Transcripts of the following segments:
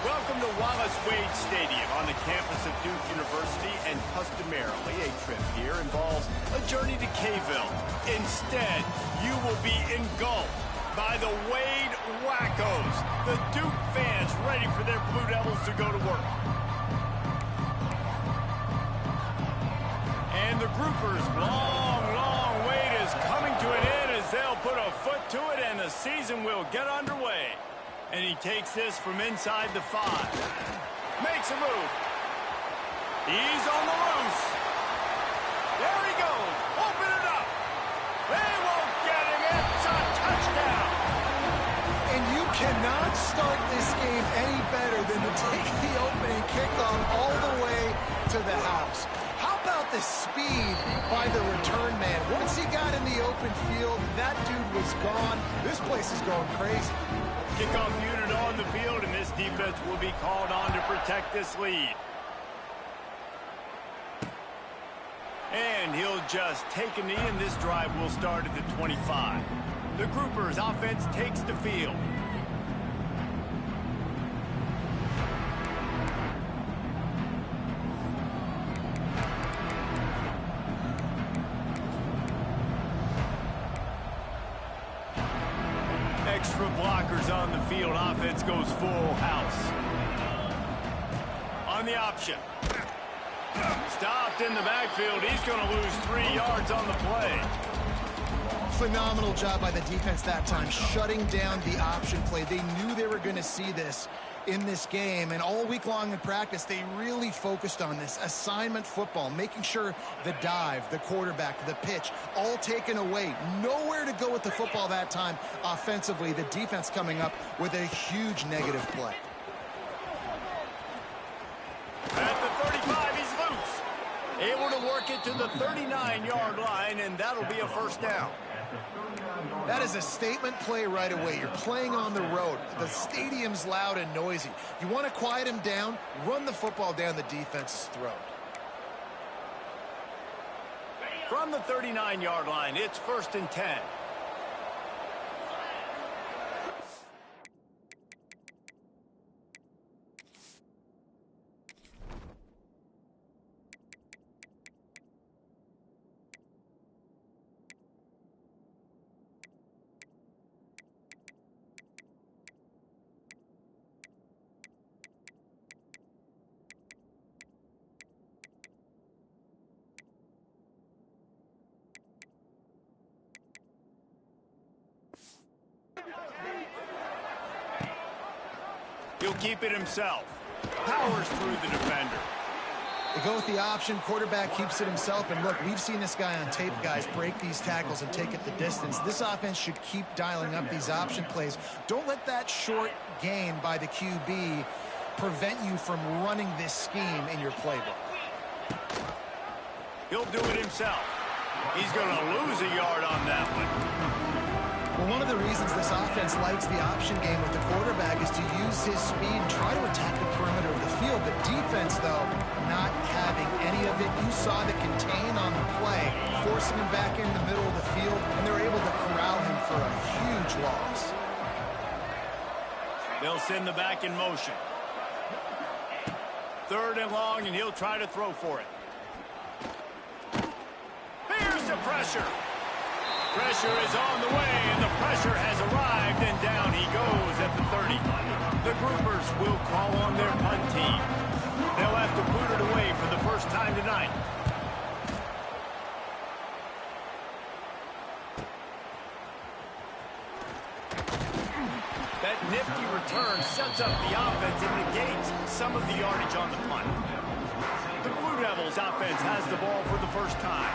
Welcome to Wallace Wade Stadium on the campus of Duke University, and customarily a trip here involves a journey to K-ville. Instead, you will be engulfed by the Wade Wackos, the Duke fans ready for their Blue Devils to go to work. And the Groupers' long wait is coming to an end as they'll put a foot to it and the season will get underway. And he takes this from inside the 5. Makes a move. He's on the loose. There he goes. Open it up. They won't get him. It's a touchdown. And you cannot start this game any better than to take the opening kickoff all the way to the house. How about the speed by the return man? Once he got in the open field, that dude was gone. This place is going crazy. Kickoff unit on the field, and this defense will be called on to protect this lead. And he'll just take a knee, and this drive will start at the 25. The Groupers' offense takes the field. Extra blockers on the field. Offense goes full house. On the option. Stopped in the backfield. He's going to lose 3 yards on the play. Phenomenal job by the defense that time, shutting down the option play. They knew they were going to see this in this game, and all week long in practice, they really focused on this assignment football, making sure the dive, the quarterback, the pitch, all taken away. Nowhere to go with the football that time offensively. The defense coming up with a huge negative play. At the 35, he's loose. Able to work it to the 39-yard line, and that'll be a first down. That is a statement play right away. You're playing on the road. The stadium's loud and noisy. You want to quiet him down, run the football down the defense's throat. From the 39-yard line, it's 1st and 10. He'll keep it himself. Powers through the defender. They go with the option. Quarterback keeps it himself. And look, we've seen this guy on tape, guys, break these tackles and take it the distance. This offense should keep dialing up these option plays. Don't let that short gain by the QB prevent you from running this scheme in your playbook. He'll do it himself. He's going to lose a yard on that one. Well, one of the reasons this offense likes the option game with the quarterback is to use his speed and try to attack the perimeter of the field. The defense, though, not having any of it. You saw the contain on the play, forcing him back in the middle of the field, and they're able to corral him for a huge loss. They'll send the back in motion. 3rd and long, and he'll try to throw for it. Here's the pressure. Pressure is on the way, and the pressure has arrived, and down he goes at the 30. The Groupers will call on their punt team. They'll have to boot it away for the first time tonight. That nifty return sets up the offense and negates some of the yardage on the punt. The Blue Devils offense has the ball for the first time.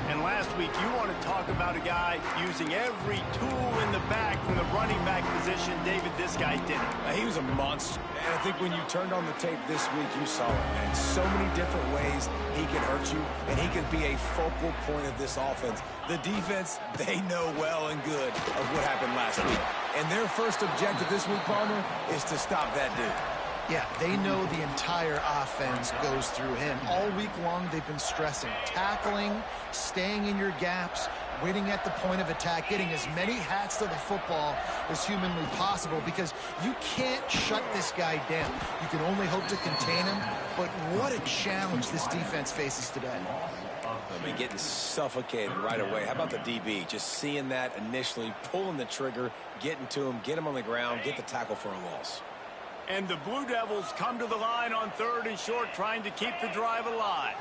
And last week, you want to talk about a guy using every tool in the bag from the running back position. David, this guy did it. He was a monster. And I think when you turned on the tape this week, you saw it, man. So many different ways he can hurt you, and he can be a focal point of this offense. The defense, they know well and good of what happened last week. And their first objective this week, Palmer, is to stop that dude. Yeah, they know the entire offense goes through him. All week long, they've been stressing tackling, staying in your gaps, waiting at the point of attack, getting as many hats to the football as humanly possible, because you can't shut this guy down. You can only hope to contain him, but what a challenge this defense faces today. I mean, getting suffocated right away. How about the DB? Just seeing that initially, pulling the trigger, getting to him, get him on the ground, get the tackle for a loss. And the Blue Devils come to the line on 3rd and short, trying to keep the drive alive.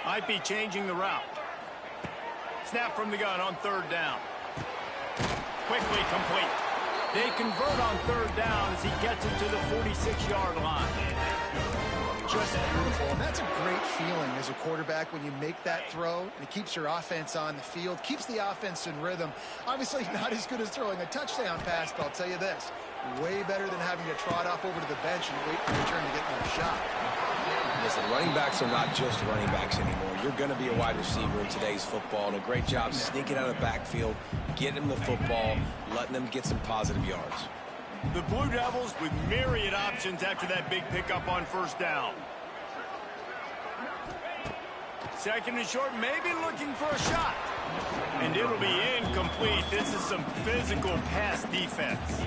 Might be changing the route. Snap from the gun on 3rd down. Quickly complete. They convert on 3rd down as he gets it to the 46-yard line. Just beautiful. And that's a great feeling as a quarterback when you make that throw and it keeps your offense on the field, keeps the offense in rhythm. Obviously not as good as throwing a touchdown pass, but I'll tell you this, way better than having to trot off over to the bench and wait for your turn to get another shot. Listen, running backs are not just running backs anymore. You're going to be a wide receiver in today's football, and a great job sneaking out of the backfield, getting them the football, letting them get some positive yards. The Blue Devils with myriad options after that big pickup on 1st down. 2nd and short, maybe looking for a shot. And it'll be incomplete. This is some physical pass defense.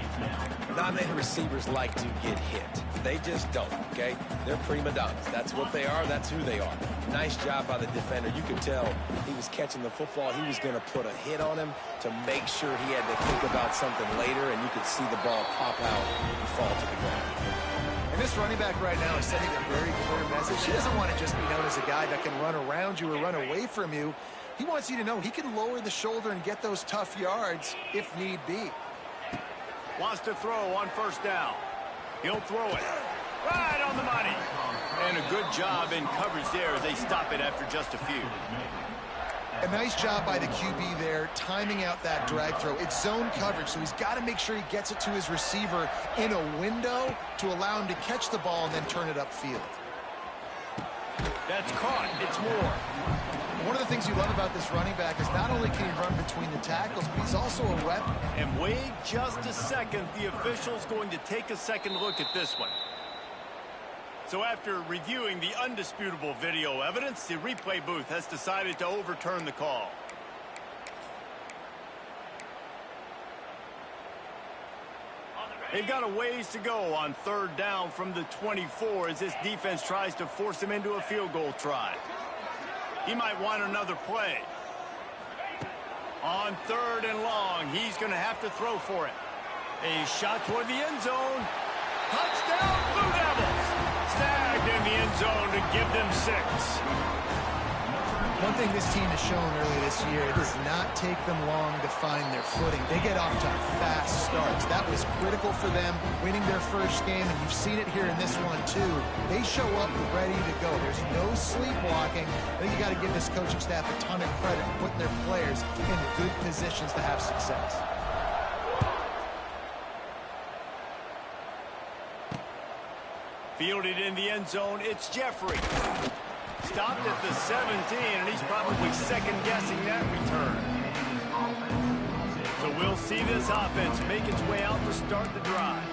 Not many receivers like to get hit. They just don't, okay? They're prima donnas. That's what they are. That's who they are. Nice job by the defender. You could tell he was catching the football. He was going to put a hit on him to make sure he had to think about something later, and you could see the ball pop out and fall to the ground. And this running back right now is sending a very clear message. He doesn't want to just be known as a guy that can run around you or run away from you. He wants you to know he can lower the shoulder and get those tough yards if need be. Wants to throw on 1st down. He'll throw it right on the money. And a good job in coverage there as they stop it after just a few. A nice job by the QB there, timing out that drag throw. It's zone coverage, so he's got to make sure he gets it to his receiver in a window to allow him to catch the ball and then turn it upfield. That's caught. It's more. One of the things you love about this running back is not only can he run between the tackles, but he's also a weapon. And wait just a second. The official's going to take a second look at this one. So after reviewing the undisputable video evidence, the replay booth has decided to overturn the call. They've got a ways to go on 3rd down from the 24 as this defense tries to force him into a field goal try. He might want another play. On 3rd and long, he's going to have to throw for it. A shot toward the end zone. Touchdown, Blue Devils! Snagged in the end zone to give them 6. One thing this team has shown early this year, it does not take them long to find their footing. They get off to fast starts. That was critical for them winning their first game, and you've seen it here in this one too. They show up ready to go. There's no sleepwalking. I think you got to give this coaching staff a ton of credit for putting their players in good positions to have success. Fielded in the end zone, it's Jeffrey. Stopped at the 17, and he's probably second-guessing that return. So we'll see this offense make its way out to start the drive.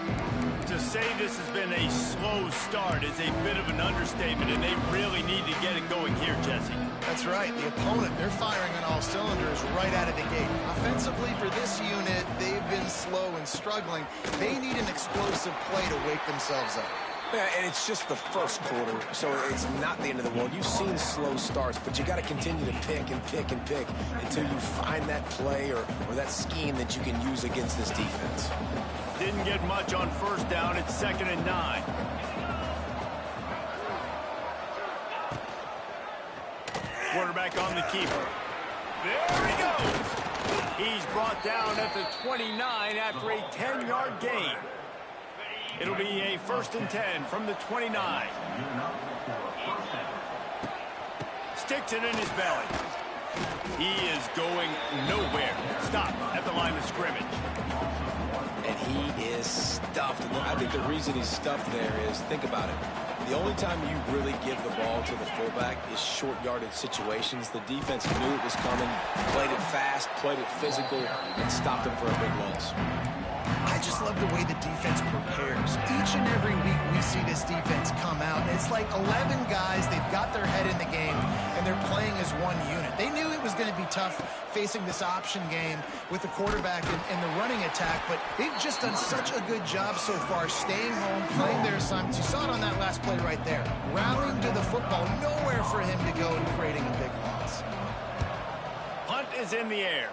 To say this has been a slow start is a bit of an understatement, and they really need to get it going here, Jesse. That's right. The opponent, they're firing on all cylinders right out of the gate. Offensively, for this unit, they've been slow and struggling. They need an explosive play to wake themselves up. Yeah, and it's just the first quarter, so it's not the end of the world. You've seen slow starts, but you got to continue to pick and pick and pick until you find that play or that scheme that you can use against this defense. Didn't get much on 1st down. It's 2nd and 9. Quarterback on the keeper. There he goes. He's brought down at the 29 after a 10-yard gain. It'll be a 1st and 10 from the 29. Sticks it in his belly. He is going nowhere. Stop at the line of scrimmage. And he is stuffed. I think the reason he's stuffed there is, think about it. The only time you really give the ball to the fullback is short yardage situations. The defense knew it was coming, played it fast, played it physical, and stopped him for a big loss. I just love the way the defense prepares. Each and every week we see this defense come out, and it's like 11 guys, they've got their head in the game, and they're playing as one unit. They knew it was going to be tough facing this option game with the quarterback and the running attack, but they've just done such a good job so far staying home, playing their assignments. You saw it on that last play right there. Rallying to the football, nowhere for him to go and creating a big loss. Punt is in the air.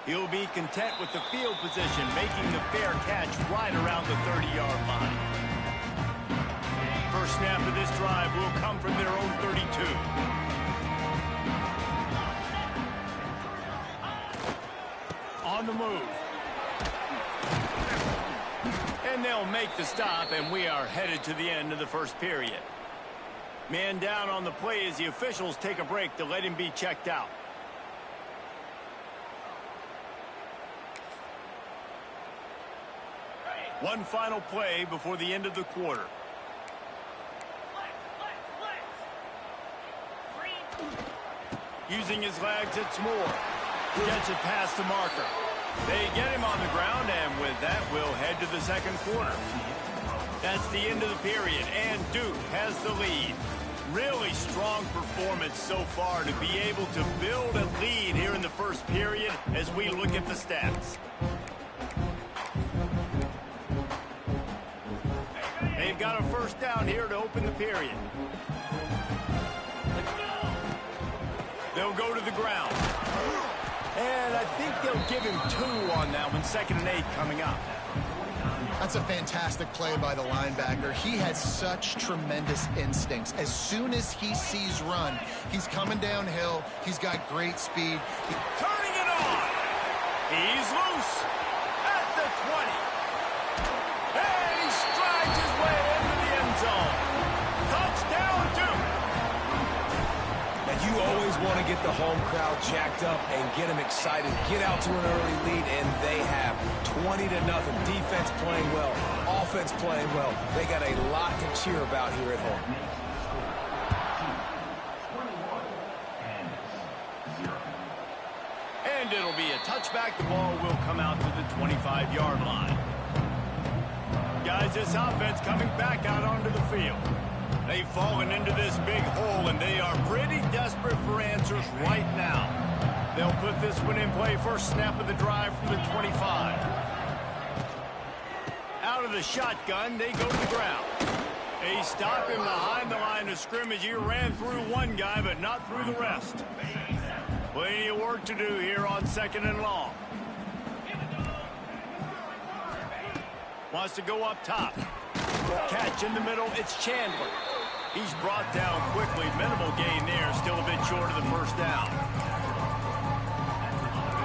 He'll be content with the field position, making the fair catch right around the 30-yard line. First snap of this drive will come from their own 32. On the move. And they'll make the stop, and we are headed to the end of the first period. Man down on the play as the officials take a break to let him be checked out. One final play before the end of the quarter. Using his legs, it's Moore. Gets it past the marker. They get him on the ground, and with that, we'll head to the second quarter. That's the end of the period, and Duke has the lead. Really strong performance so far to be able to build a lead here in the first period as we look at the stats. They've got a first down here to open the period. They'll go to the ground. And I think they'll give him 2 on that one. 2nd and 8 coming up. That's a fantastic play by the linebacker. He has such tremendous instincts. As soon as he sees run, he's coming downhill. He's got great speed. Turning it on. He's loose at the 20. And he strides his way into the end zone. Touchdown, Duke. And you always want to get the home crowd jacked up and get them excited. Get out to an early lead, and they have 20-0. Defense playing well, offense playing well. They got a lot to cheer about here at home. And it'll be a touchback. The ball will come out to the 25-yard line. Guys, this offense coming back out onto the field. They've fallen into this big hole, and they are pretty desperate for answers right now. They'll put this one in play. First snap of the drive from the 25. Out of the shotgun, they go to the ground. They stop him behind the line of scrimmage. He ran through one guy, but not through the rest. Plenty of work to do here on 2nd and long. Wants to go up top. Catch in the middle. It's Chandler. He's brought down quickly. Minimal gain there. Still a bit short of the first down.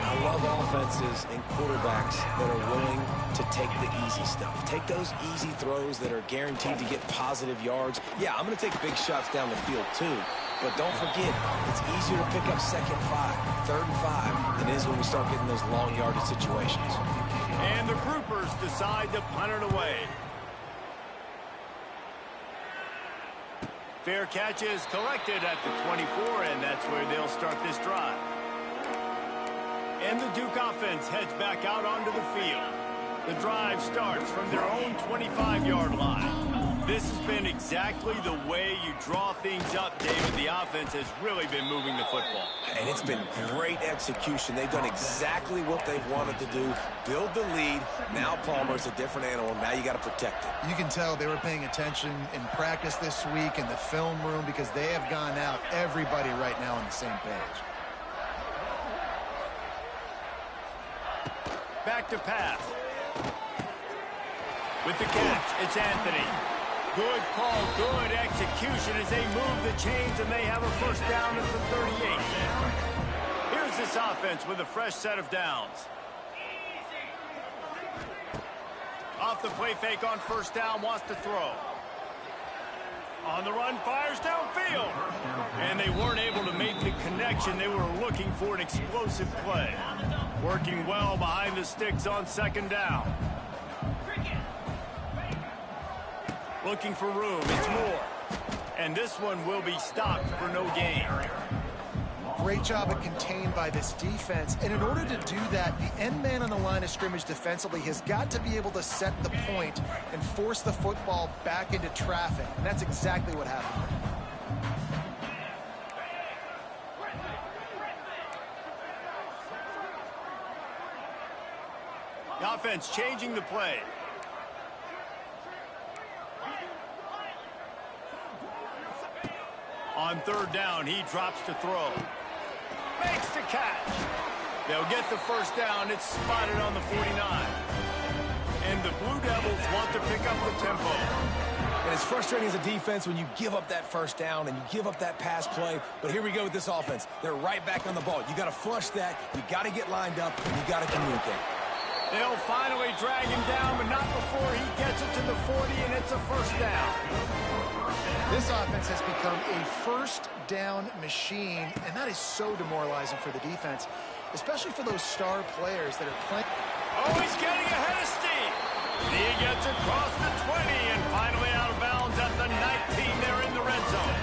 I love offenses and quarterbacks that are willing to take the easy stuff. Take those easy throws that are guaranteed to get positive yards. Yeah, I'm going to take big shots down the field too. But don't forget, it's easier to pick up 2nd and 5, 3rd and 5 than it is when we start getting those long yardage situations. And the groupers decide to punt it away. Fair catch is collected at the 24, and that's where they'll start this drive. And the Duke offense heads back out onto the field. The drive starts from their own 25-yard line. This has been exactly the way you draw things up, David. The offense has really been moving the football. And it's been great execution. They've done exactly what they've wanted to do. Build the lead. Now Palmer's a different animal. Now you got to protect it. You can tell they were paying attention in practice this week in the film room because they have gone out, everybody right now on the same page. Back to pass. With the catch, it's Anthony. Good call, good execution as they move the chains, and they have a first down at the 38. Here's this offense with a fresh set of downs. Off the play fake on first down, wants to throw. On the run, fires downfield. And they weren't able to make the connection. They were looking for an explosive play. Working well behind the sticks on 2nd down. Looking for room, it's Moore. And this one will be stopped for no gain. Great job at contained by this defense. And in order to do that, the end man on the line of scrimmage defensively has got to be able to set the point and force the football back into traffic. And that's exactly what happened. The offense changing the play. On third down, he drops to throw. Makes the catch. They'll get the first down. It's spotted on the 49. And the Blue Devils want to pick up the tempo. And it's frustrating as a defense when you give up that first down and you give up that pass play. But here we go with this offense. They're right back on the ball. You got to flush that. You got to get lined up. And you got to communicate. They'll finally drag him down, but not before he gets it to the 40, and it's a first down. This offense has become a first down machine, and that is so demoralizing for the defense, especially for those star players that are playing. Oh, he's getting ahead of steam. He gets across the 20 and finally out of bounds at the 19. They're in the red zone.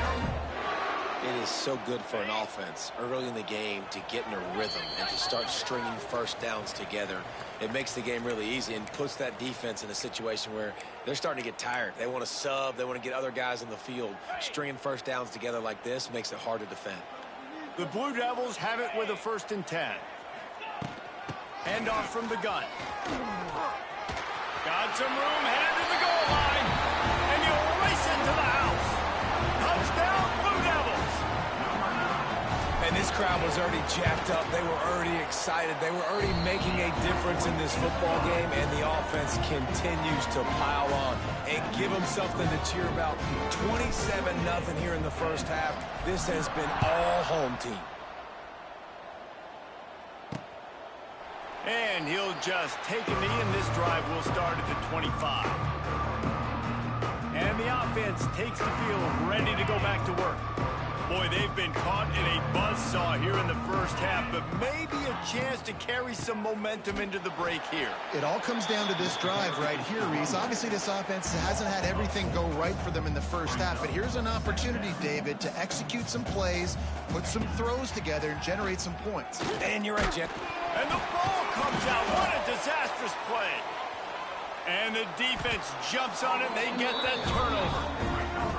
It is so good for an offense early in the game to get in a rhythm and to start stringing first downs together. It makes the game really easy and puts that defense in a situation where they're starting to get tired. They want to sub. They want to get other guys in the field. Stringing first downs together like this makes it hard to defend. The Blue Devils have it with a 1st and 10. Handoff from the gun. Got some room, headed to the goal line. And you'll race it to the house. Touchdown, Blue Devils. And this crowd was already jacked up. They were already excited. They were already making a difference in this football game, and the offense continues to pile on and give them something to cheer about. 27-0 here in the first half. This has been all home team. And he'll just take a knee, and this drive will start at the 25. And the offense takes the field, ready to go back to work. Boy, they've been caught in a buzzsaw here in the first half, but maybe a chance to carry some momentum into the break here. It all comes down to this drive right here, Reese. Obviously, this offense hasn't had everything go right for them in the first half, but here's an opportunity, David, to execute some plays, put some throws together, and generate some points. And you're right, Jeff. And the ball comes out. What a disastrous play. And the defense jumps on it, and they get that turnover.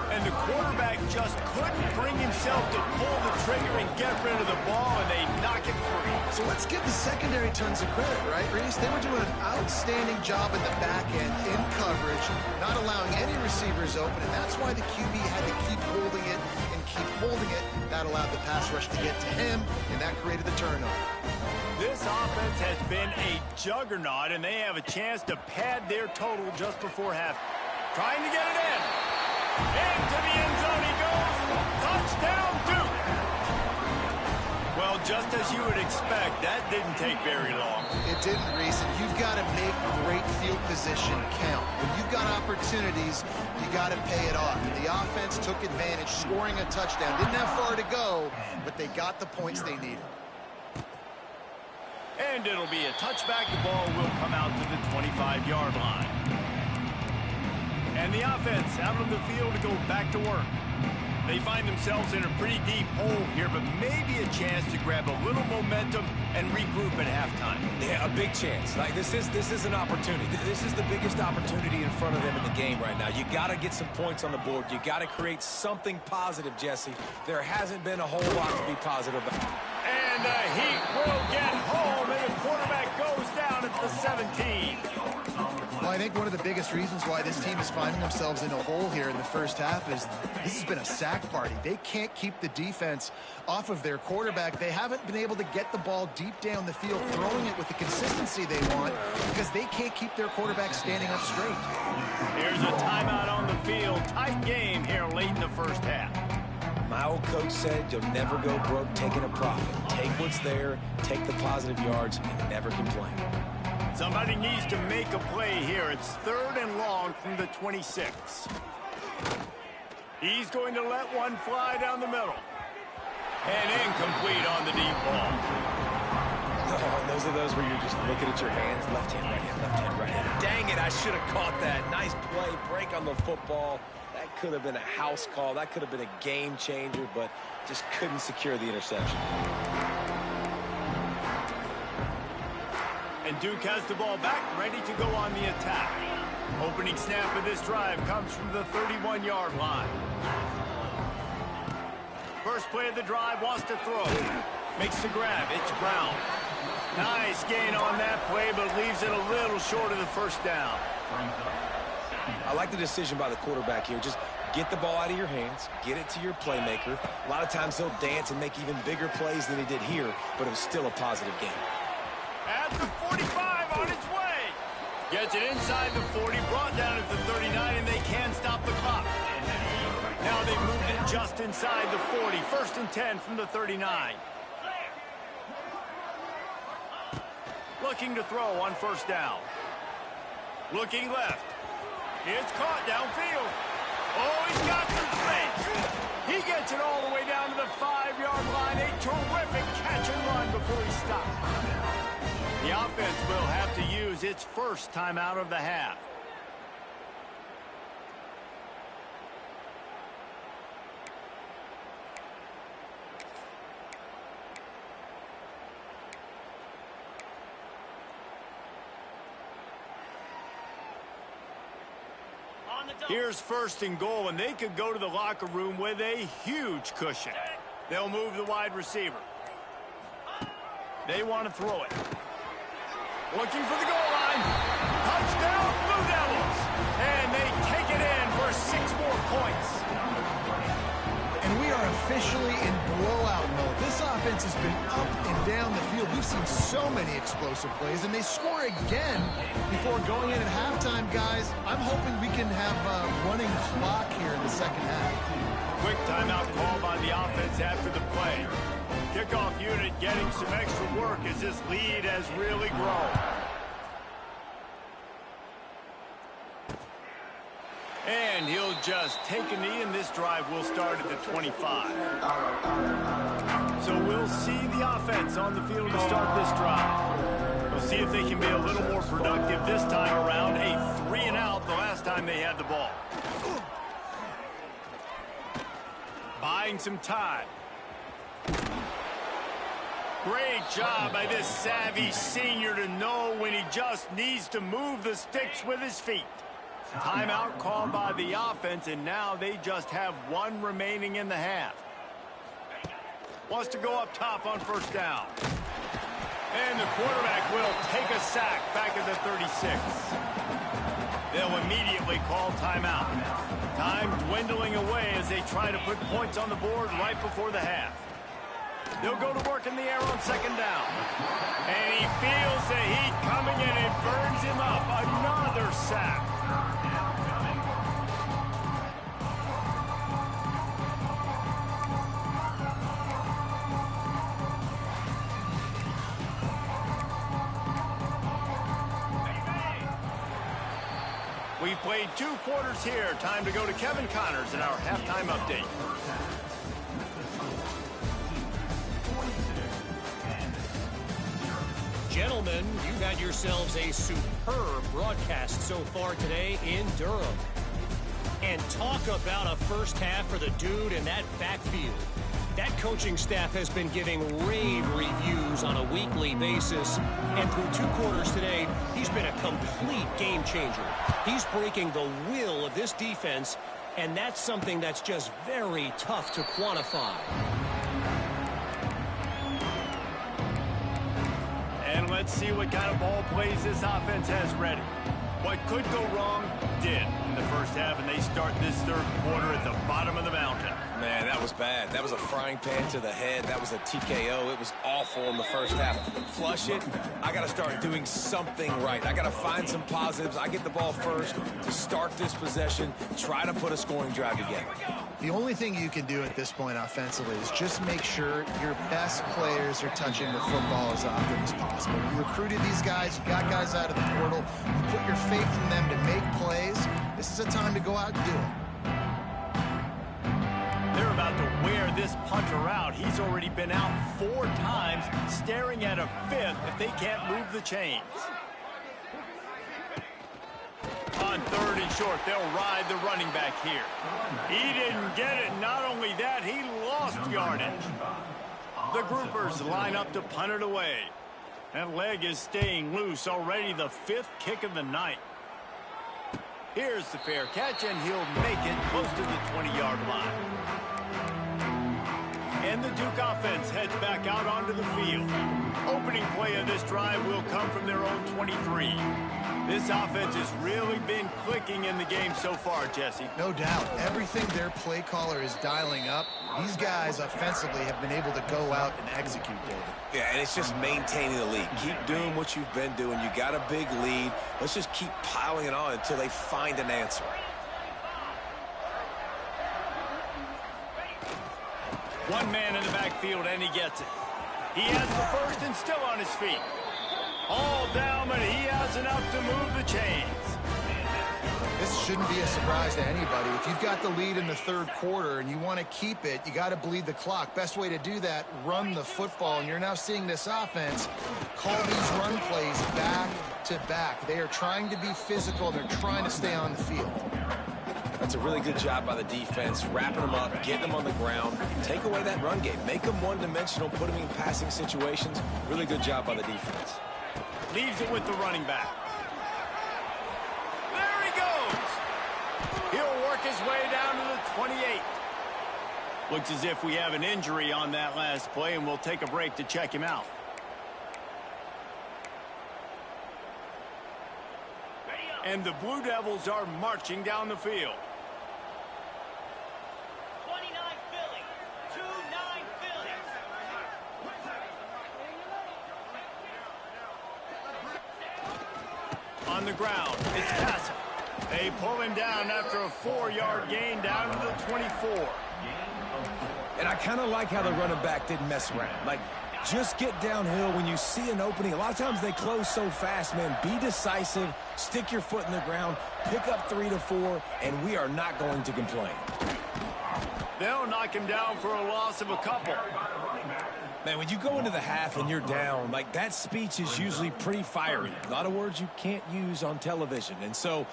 And the quarterback just couldn't bring himself to pull the trigger and get rid of the ball, and they knock it free. So let's give the secondary tons of credit, right, Reese? They were doing an outstanding job in the back end in coverage, not allowing any receivers open, and that's why the QB had to keep holding it and keep holding it. That allowed the pass rush to get to him, and that created the turnover. This offense has been a juggernaut, and they have a chance to pad their total just before half. Trying to get it in. Into the end zone he goes. Touchdown, Duke. Well, just as you would expect, that didn't take very long. It didn't, Reese, and you've got to make great field position count. When you've got opportunities, you got to pay it off. And the offense took advantage, scoring a touchdown. Didn't have far to go, but they got the points they needed. And it'll be a touchback. The ball will come out to the 25-yard line. And the offense out on the field to go back to work. They find themselves in a pretty deep hole here, but maybe a chance to grab a little momentum and regroup at halftime. Yeah, a big chance. Like this is an opportunity. This is the biggest opportunity in front of them in the game right now. You got to get some points on the board. You got to create something positive, Jesse. There hasn't been a whole lot to be positive about. And he will get home, and the quarterback goes down at the 17. Well, I think one of the biggest reasons why this team is finding themselves in a hole here in the first half is this has been a sack party. They can't keep the defense off of their quarterback. They haven't been able to get the ball deep down the field, throwing it with the consistency they want because they can't keep their quarterback standing up straight. Here's a timeout on the field. Tight game here late in the first half. My old coach said you'll never go broke taking a profit. Take what's there, take the positive yards, and never complain. Somebody needs to make a play here. It's 3rd and long from the 26. He's going to let one fly down the middle. And incomplete on the deep ball. Oh, those are those where you're just looking at your hands. Left hand, right hand, left hand, right hand. Dang it, I should have caught that. Nice play, break on the football. That could have been a house call. That could have been a game changer, but just couldn't secure the interception. And Duke has the ball back, ready to go on the attack. Opening snap of this drive comes from the 31-yard line. First play of the drive, wants to throw. Makes the grab. It's Brown. Nice gain on that play, but leaves it a little short of the first down. I like the decision by the quarterback here. Just get the ball out of your hands, get it to your playmaker. A lot of times he'll dance and make even bigger plays than he did here, but it was still a positive game. At the 45, on its way. Gets it inside the 40, brought down at the 39, and they can stop the clock. Now they've moved it just inside the 40. First and 10 from the 39. Looking to throw on first down. Looking left. It's caught downfield. Oh, he's got some space. He gets it all the way down to the 5-yard line. A terrific catch and run before he stops. The offense will have to use its first timeout of the half. Here's first and goal, and they could go to the locker room with a huge cushion. They'll move the wide receiver. They want to throw it. Looking for the goal line. Touchdown, Blue Devils. And they take it in for 6 more points. And we are officially in blowout mode. This offense has been up and down the field. We've seen so many explosive plays, and they score again before going in at halftime, guys. I'm hoping we can have a running clock here in the second half. Quick timeout call by the offense after the play. Kickoff unit getting some extra work as this lead has really grown. And he'll just take a knee, and this drive will start at the 25. So we'll see the offense on the field to start this drive. We'll see if they can be a little more productive this time around. A 3-and-out the last time they had the ball. Buying some time. Great job by this savvy senior to know when he just needs to move the sticks with his feet. Timeout called by the offense, and now they just have 1 remaining in the half. Wants to go up top on first down. And the quarterback will take a sack back at the 36. They'll immediately call timeout. Time dwindling away as they try to put points on the board right before the half. They'll go to work in the air on second down. And he feels the heat coming in and burns him up. Another sack. We've played 2 quarters here. Time to go to Kevin Connors in our halftime update. Gentlemen, you've had yourselves a superb broadcast so far today in Durham. And talk about a first half for the dude in that backfield. That coaching staff has been giving rave reviews on a weekly basis. And through 2 quarters today, he's been a complete game changer. He's breaking the will of this defense, and that's something that's just very tough to quantify. And let's see what kind of ball plays this offense has ready. What could go wrong did in the first half, and they start this 3rd quarter at the bottom of the mountain. Man, that was bad. That was a frying pan to the head. That was a TKO. It was awful in the first half. Flush it. I got to start doing something right. I got to find some positives. I get the ball first to start this possession, try to put a scoring drive together. The only thing you can do at this point offensively is just make sure your best players are touching the football as often as possible. You recruited these guys, you got guys out of the portal, you put your faith in them to make plays. This is a time to go out and do it. They're about to wear this punter out. He's already been out 4 times, staring at a 5th if they can't move the chains. On 3rd and short, they'll ride the running back here. He didn't get it. Not only that, he lost yardage. The groupers line up to punt it away. That leg is staying loose. Already the 5th kick of the night. Here's the fair catch, and he'll make it close to the 20-yard line. And the Duke offense heads back out onto the field. Opening play of this drive will come from their own 23. This offense has really been clicking in the game so far, Jesse. No doubt. Everything their play caller is dialing up, these guys offensively have been able to go out and execute, David. Yeah, and it's just maintaining the lead. Keep doing what you've been doing. You got a big lead. Let's just keep piling it on until they find an answer. One man in the backfield, and he gets it. He has the first and still on his feet. All down, but he has enough to move the chains. This shouldn't be a surprise to anybody. If you've got the lead in the 3rd quarter and you want to keep it, you got to bleed the clock. Best way to do that, run the football. And you're now seeing this offense call these run plays back to back. They are trying to be physical. They're trying to stay on the field. That's a really good job by the defense, wrapping them up, getting them on the ground, take away that run game, make them one-dimensional, put them in passing situations. Really good job by the defense. Leaves it with the running back. There he goes. He'll work his way down to the 28. Looks as if we have an injury on that last play, and we'll take a break to check him out. And the Blue Devils are marching down the field. 29 Philly. 2-9 Philly. On the ground, it's Castle. They pull him down after a 4-yard gain down to the 24. And I kind of like how the running back didn't mess around. Like, just get downhill when you see an opening. A lot of times they close so fast, man. Be decisive, stick your foot in the ground, pick up 3 to 4, and we are not going to complain. They'll knock him down for a loss of a couple. Man, when you go into the half and you're down, like, that speech is usually pretty fiery. A lot of words you can't use on television. And so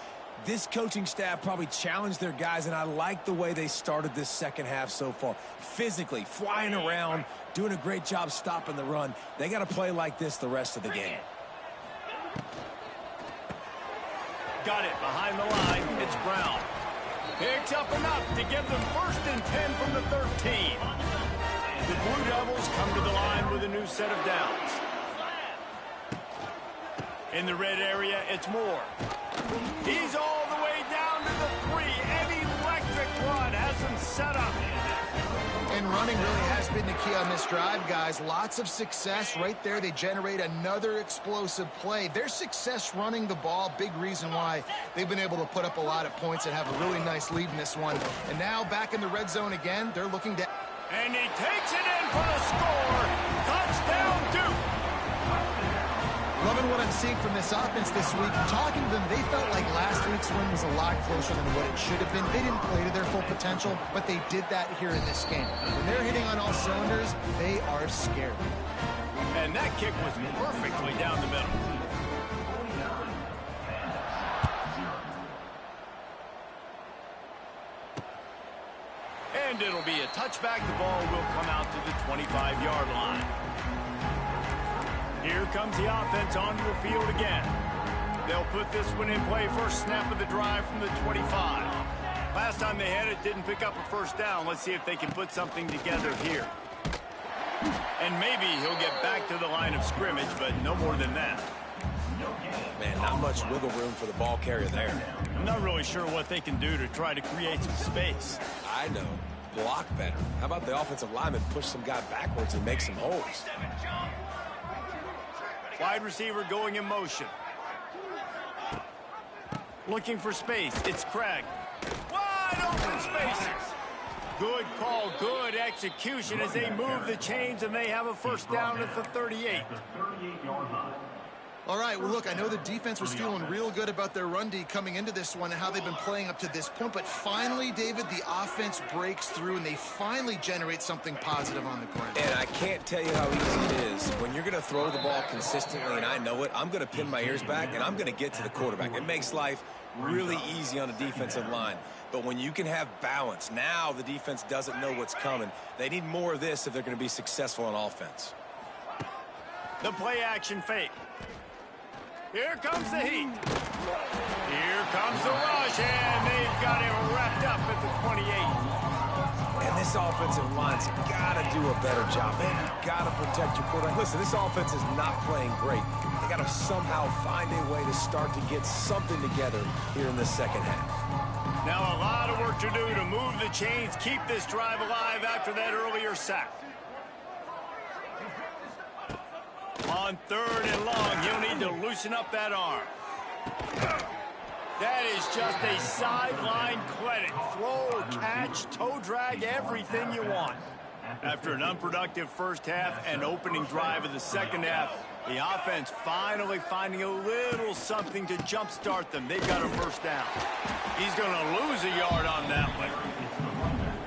this coaching staff probably challenged their guys, and I like the way they started this second half so far. Physically, flying around, doing a great job stopping the run. They got to play like this the rest of the game. Got it behind the line. It's Brown. Picks up enough to give them 1st and 10 from the 13. The Blue Devils come to the line with a new set of downs. In the red area, it's Moore. He's all the way down to the 3. An electric run has him set up. And running really has been the key on this drive, guys. Lots of success right there. They generate another explosive play. Their success running the ball, big reason why they've been able to put up a lot of points and have a really nice lead in this one. And now back in the red zone again. They're looking to... And he takes it in for the score. Touchdown, Duke. Loving what I'm seeing from this offense this week. Talking to them, they felt like last week's win was a lot closer than what it should have been. They didn't play to their full potential, but they did that here in this game. When they're hitting on all cylinders, they are scared. And that kick was perfectly down the middle. And it'll be a touchback. The ball will come out to the 25-yard line. Here comes the offense onto the field again. They'll put this one in play. First snap of the drive from the 25. Last time they had it, didn't pick up a first down. Let's see if they can put something together here. And maybe he'll get back to the line of scrimmage, but no more than that. Man, not much wiggle room for the ball carrier there. I'm not really sure what they can do to try to create some space. I know. Block better. How about the offensive lineman push some guy backwards and make some holes? Wide receiver going in motion. Looking for space. It's Craig. Wide open spaces. Good call, good execution as they move the chains, and they have a first down at the 38. All right, well, look, I know the defense was feeling real good about their run D coming into this one and how they've been playing up to this point, but finally, David, the offense breaks through, and they finally generate something positive on the ground. And I can't tell you how easy it is. When you're going to throw the ball consistently, and I know it, I'm going to pin my ears back, and I'm going to get to the quarterback. It makes life really easy on the defensive line. But when you can have balance, now the defense doesn't know what's coming. They need more of this if they're going to be successful on offense. The play action fake. Here comes the heat. Here comes the rush, and they've got him wrapped up at the 28. And this offensive line's got to do a better job. Man, you got to protect your quarterback. Listen, this offense is not playing great. They got to somehow find a way to start to get something together here in the second half. Now a lot of work to do to move the chains, keep this drive alive after that earlier sack. On 3rd and long, you'll need to loosen up that arm. That is just a sideline clinic. Throw, catch, toe drag, everything you want. After an unproductive first half and opening drive of the second half, the offense finally finding a little something to jumpstart them. They've got a first down. He's going to lose a yard on that one.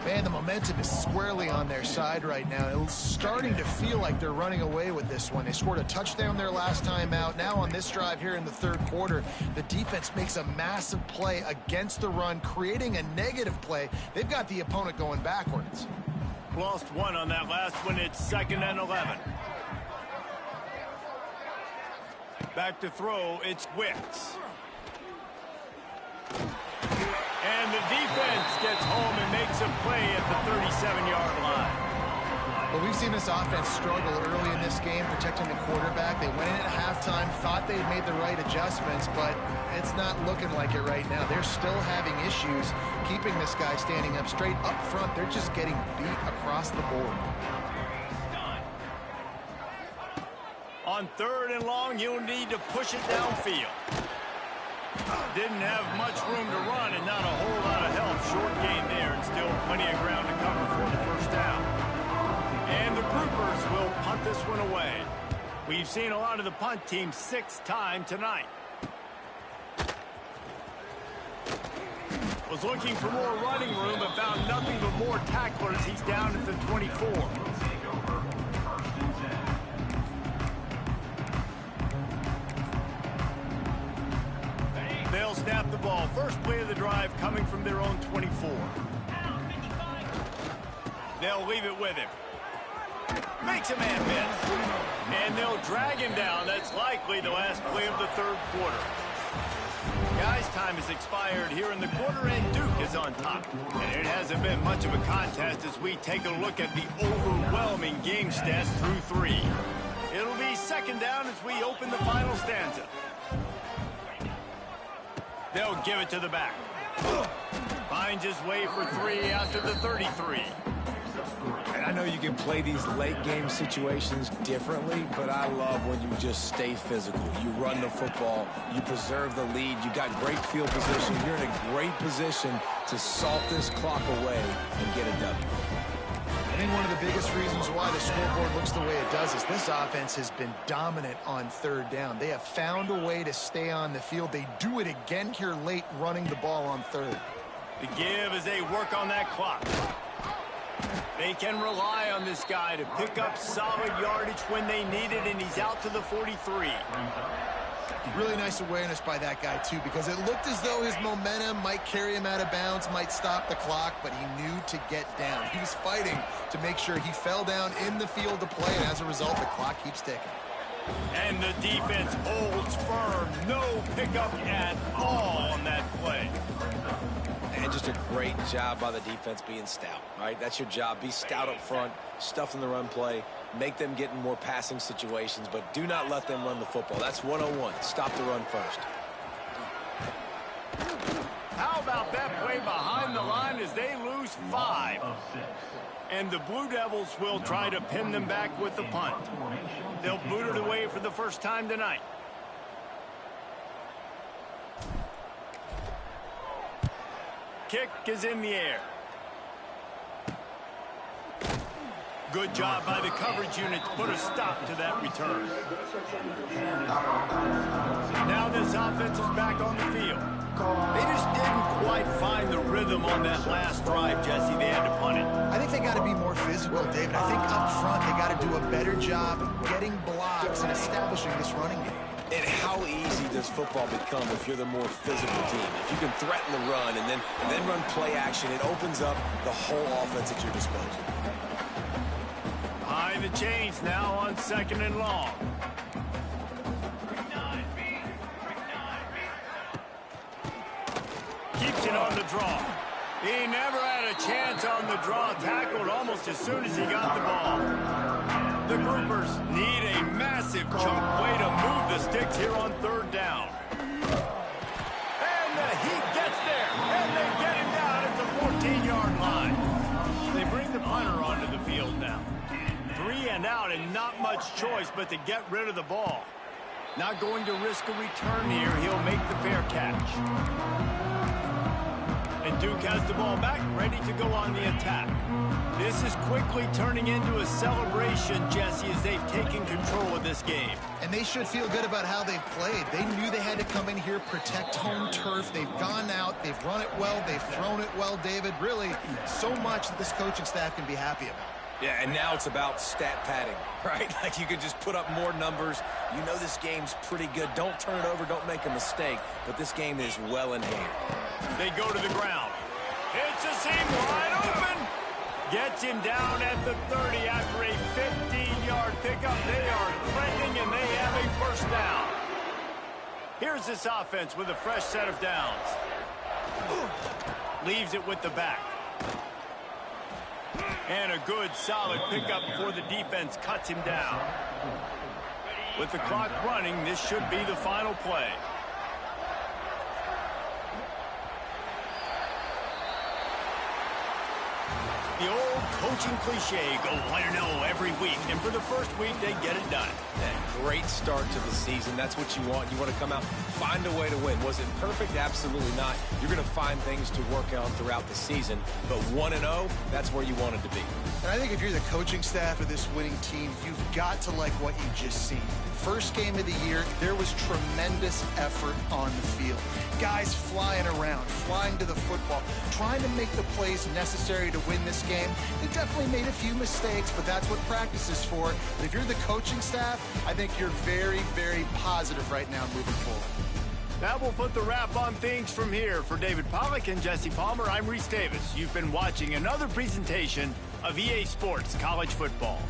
Man, the momentum is squarely on their side right now. It's starting to feel like they're running away with this one. They scored a touchdown their last time out. Now on this drive here in the third quarter, the defense makes a massive play against the run, creating a negative play. They've got the opponent going backwards. Lost one on that last one. It's 2nd and 11. Back to throw. It's Wicks. And the defense gets home and makes a play at the 37-yard line. Well, we've seen this offense struggle early in this game protecting the quarterback. They went in at halftime, thought they'd made the right adjustments, but it's not looking like it right now. They're still having issues keeping this guy standing up straight up front. They're just getting beat across the board. On 3rd and long, you'll need to push it downfield. Didn't have much room to run and not a whole lot of help. Short gain there and still plenty of ground to cover for the first down. And the Groupers will punt this one away. We've seen a lot of the punt team 6 times tonight. Was looking for more running room but found nothing but more tacklers. He's down at the 24. They'll snap the ball. First play of the drive coming from their own 24. They'll leave it with him. Makes a man miss. And they'll drag him down. That's likely the last play of the third quarter. Guys, time has expired here in the quarter, and Duke is on top. And it hasn't been much of a contest as we take a look at the overwhelming game stats through 3. It'll be 2nd down as we open the final stanza. They'll give it to the back. Finds his way for 3 after the 33. And I know you can play these late game situations differently, but I love when you just stay physical. You run the football, you preserve the lead, you got great field position, you're in a great position to salt this clock away and get a W. I think one of the biggest reasons why the scoreboard looks the way it does is this offense has been dominant on 3rd down. They have found a way to stay on the field. They do it again here late, running the ball on 3rd. The give as they work on that clock. They can rely on this guy to pick up solid yardage when they need it, and he's out to the 43. Really nice awareness by that guy, too, because it looked as though his momentum might carry him out of bounds, might stop the clock, but he knew to get down. He was fighting to make sure he fell down in the field to play, and as a result, the clock keeps ticking. And the defense holds firm. No pickup at all on that play. And just a great job by the defense being stout, right? That's your job. Be stout up front, stuff in the run play, make them get in more passing situations, but do not let them run the football. That's 101. Stop the run first. How about that play behind the line as they lose 5? And the Blue Devils will try to pin them back with the punt. They'll boot it away for the first time tonight. Kick is in the air. Good job by the coverage unit to put a stop to that return. Now this offense is back on the field. They just didn't quite find the rhythm on that last drive, Jesse. They had to punt it. I think they got to be more physical, David. I think up front they got to do a better job getting blocks and establishing this running game. And how easy does football become if you're the more physical team? If you can threaten the run and then run play action, it opens up the whole offense at your disposal. Behind the chains now on 2nd and long. Keeps it on the draw. He never had a chance on the draw. Tackled almost as soon as he got the ball. The Groupers need a massive chunk way to move the sticks here on 3rd down. And the Heat gets there. And they get him down at the 14-yard line. They bring the punter onto the field now. 3 and out and not much choice but to get rid of the ball. Not going to risk a return here. He'll make the fair catch. And Duke has the ball back, ready to go on the attack. This is quickly turning into a celebration, Jesse, as they've taken control of this game. And they should feel good about how they've played. They knew they had to come in here, protect home turf. They've gone out, they've run it well, they've thrown it well, David. Really, so much that this coaching staff can be happy about. Yeah, and now it's about stat padding, right? Like you could just put up more numbers. You know this game's pretty good. Don't turn it over, don't make a mistake. But this game is well in hand. They go to the ground. It's a seam wide open. Gets him down at the 30 after a 15-yard pickup. They are trending, and they have a 1st down. Here's this offense with a fresh set of downs. Leaves it with the back. And a good, solid pickup before the defense cuts him down. With the clock running, this should be the final play. The old coaching cliche, go 1-0 every week. And for the first week, they get it done. Yeah, great start to the season. That's what you want. You want to come out, find a way to win. Was it perfect? Absolutely not. You're going to find things to work on throughout the season. But 1-0, that's where you want it to be. And I think if you're the coaching staff of this winning team, you've got to like what you just seen. First game of the year, there was tremendous effort on the field. Guys flying around, flying to the football, trying to make the plays necessary to win this game. They definitely made a few mistakes, but that's what practice is for. But if you're the coaching staff, I think you're very, very positive right now moving forward. That will put the wrap on things from here. For David Pollack and Jesse Palmer, I'm Reese Davis. You've been watching another presentation of EA Sports College Football.